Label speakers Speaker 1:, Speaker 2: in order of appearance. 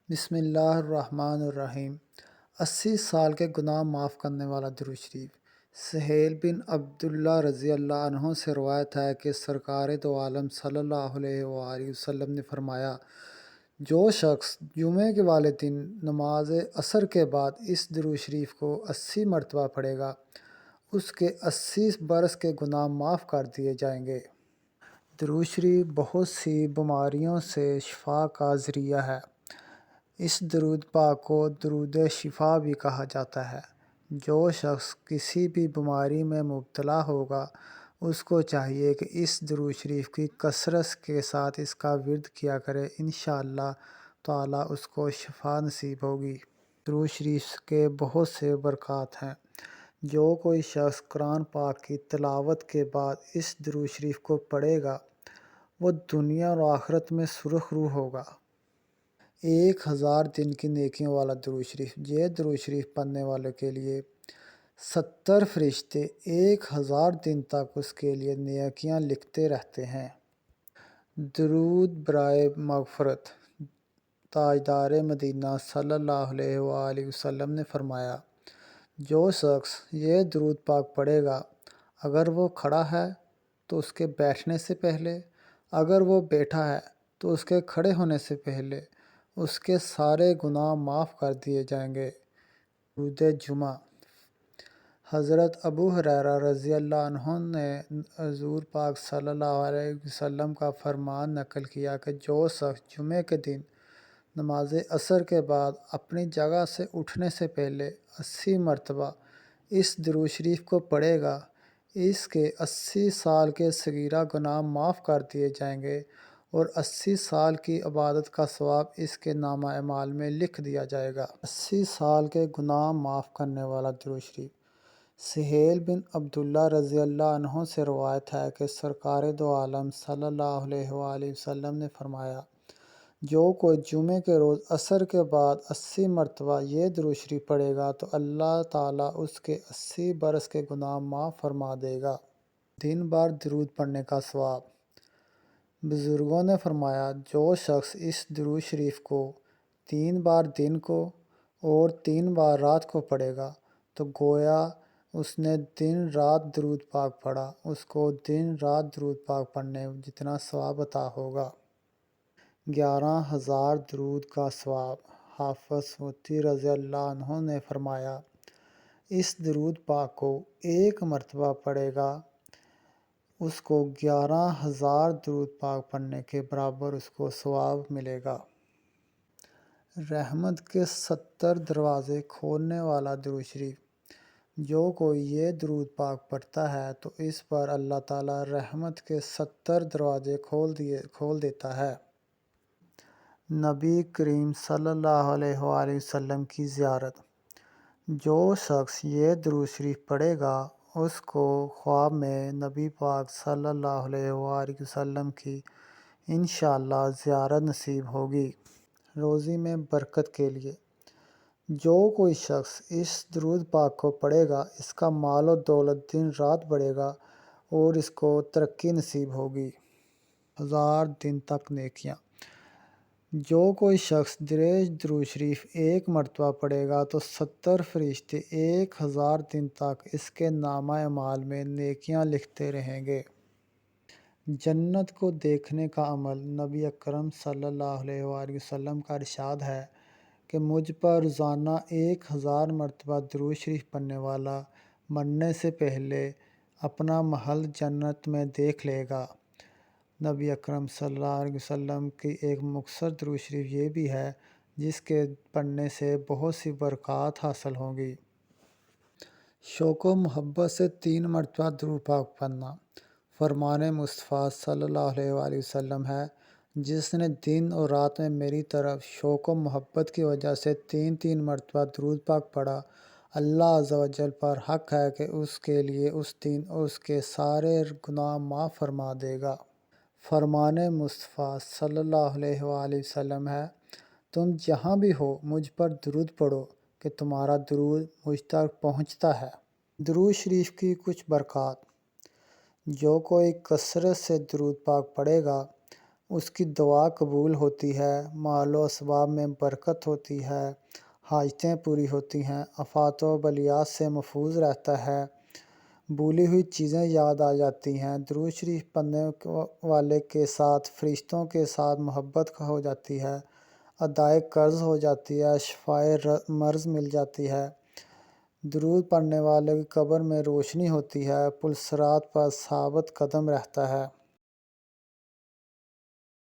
Speaker 1: بسم اللہ الرحمن الرحیم۔ 80 سال کے گناہ معاف کرنے والا درود شریف۔ سہیل بن عبداللہ رضی اللہ عنہ سے روایت ہے کہ سرکار دو عالم صلی اللہ علیہ وآلہ وسلم نے فرمایا، جو شخص جمعے کے والے دن نماز عصر کے بعد اس درود شریف کو 80 مرتبہ پڑھے گا، اس کے 80 برس کے گناہ معاف کر دیے جائیں گے۔ درود شریف بہت سی بیماریوں سے شفا کا ذریعہ ہے۔ اس درود پاک کو درود شفا بھی کہا جاتا ہے۔ جو شخص کسی بھی بیماری میں مبتلا ہوگا، اس کو چاہیے کہ اس درود شریف کی کثرت کے ساتھ اس کا ورد کیا کرے، انشاءاللہ تعالی اس کو شفا نصیب ہوگی۔ درود شریف کے بہت سے برکات ہیں۔ جو کوئی شخص قرآن پاک کی تلاوت کے بعد اس درود شریف کو پڑھے گا، وہ دنیا اور آخرت میں سرخ روح ہوگا۔ 1000 دن کی نیکیوں والا درود شریف۔ یہ درود شریف پڑھنے والوں کے لیے 70 فرشتے 1000 دن تک اس کے لیے نیکیاں لکھتے رہتے ہیں۔ درود برائے مغفرت۔ تاجدار مدینہ صلی اللہ علیہ وآلہ وسلم نے فرمایا، جو شخص یہ درود پاک پڑھے گا، اگر وہ کھڑا ہے تو اس کے بیٹھنے سے پہلے، اگر وہ بیٹھا ہے تو اس کے کھڑے ہونے سے پہلے اس کے سارے گناہ معاف کر دیے جائیں گے۔ درود جمعہ۔ حضرت ابو ہریرہ رضی اللہ عنہ نے حضور پاک صلی اللہ علیہ وسلم کا فرمان نقل کیا کہ جو شخص جمعے کے دن نماز عصر کے بعد اپنی جگہ سے اٹھنے سے پہلے 80 مرتبہ اس درود شریف کو پڑھے گا، اس کے 80 سال کے صغیرہ گناہ معاف کر دیے جائیں گے اور 80 سال کی عبادت کا ثواب اس کے نامہ اعمال میں لکھ دیا جائے گا۔ 80 سال کے گناہ معاف کرنے والا درود شریف۔ سہیل بن عبداللہ رضی اللہ عنہ سے روایت ہے کہ سرکار دو عالم صلی اللہ علیہ وآلہ وسلم نے فرمایا، جو کوئی جمعے کے روز عصر کے بعد 80 مرتبہ یہ درود شریف پڑھے گا تو اللہ تعالیٰ اس کے 80 برس کے گناہ معاف فرما دے گا۔ دن بار درود پڑھنے کا ثواب۔ بزرگوں نے فرمایا، جو شخص اس درود شریف کو 3 بار دن کو اور 3 بار رات کو پڑھے گا تو گویا اس نے دن رات درود پاک پڑھا، اس کو دن رات درود پاک پڑھنے جتنا ثواب عطا ہوگا۔ 11,000 درود کا ثواب۔ حافظ سوتی رضی اللہ عنہ نے فرمایا، اس درود پاک کو 1 مرتبہ پڑھے گا، اس کو 11,000 درود پاک پڑھنے کے برابر اس کو ثواب ملے گا۔ رحمت کے 70 دروازے کھولنے والا درود شریف۔ جو کوئی یہ درود پاک پڑھتا ہے تو اس پر اللہ تعالیٰ رحمت کے 70 دروازے کھول دیتا ہے۔ نبی کریم صلی اللہ علیہ وآلہ وسلم کی زیارت۔ جو شخص یہ درود شریف پڑھے گا، اس کو خواب میں نبی پاک صلی اللہ علیہ وآلہ وسلم کی انشاءاللہ زیارت نصیب ہوگی۔ روزی میں برکت کے لیے۔ جو کوئی شخص اس درود پاک کو پڑھے گا، اس کا مال و دولت دن رات بڑھے گا اور اس کو ترقی نصیب ہوگی۔ 1000 دن تک نیکیاں۔ جو کوئی شخص درود شریف 1 مرتبہ پڑھے گا تو 70 فرشتے 1000 دن تک اس کے نامہ اعمال میں نیکیاں لکھتے رہیں گے۔ جنت کو دیکھنے کا عمل۔ نبی اکرم صلی اللہ علیہ وآلہ وسلم کا ارشاد ہے کہ مجھ پر روزانہ 1000 مرتبہ درود شریف پڑھنے والا مرنے سے پہلے اپنا محل جنت میں دیکھ لے گا۔ نبی اکرم صلی اللہ علیہ وسلم کی ایک مختصر درود شریف یہ بھی ہے جس کے پڑھنے سے بہت سی برکات حاصل ہوں گی۔ شوق و محبت سے 3 مرتبہ درود پاک پڑھنا۔ فرمان مصطفیٰ صلی اللہ علیہ وآلہ وسلم ہے، جس نے دن اور رات میں میری طرف شوق و محبت کی وجہ سے 3 مرتبہ درود پاک پڑھا، اللہ عز و جل پر حق ہے کہ اس کے لیے اس دن اس کے سارے گناہ معاف فرما دے گا۔ فرمان مصطفیٰ صلی اللہ علیہ وآلہ وسلم ہے، تم جہاں بھی ہو مجھ پر درود پڑھو کہ تمہارا درود مجھ تک پہنچتا ہے۔ درود شریف کی کچھ برکات۔ جو کوئی کثرت سے درود پاک پڑھے گا، اس کی دعا قبول ہوتی ہے، مال و اسباب میں برکت ہوتی ہے، حاجتیں پوری ہوتی ہیں، آفات و بلیات سے محفوظ رہتا ہے، بھولی ہوئی چیزیں یاد آ جاتی ہیں، درود شریف پڑھنے والے کے ساتھ فرشتوں کے ساتھ محبت ہو جاتی ہے، ادائے قرض ہو جاتی ہے، شفائے مرض مل جاتی ہے، درود پڑھنے والے کی قبر میں روشنی ہوتی ہے، پل صراط پر ثابت قدم رہتا ہے۔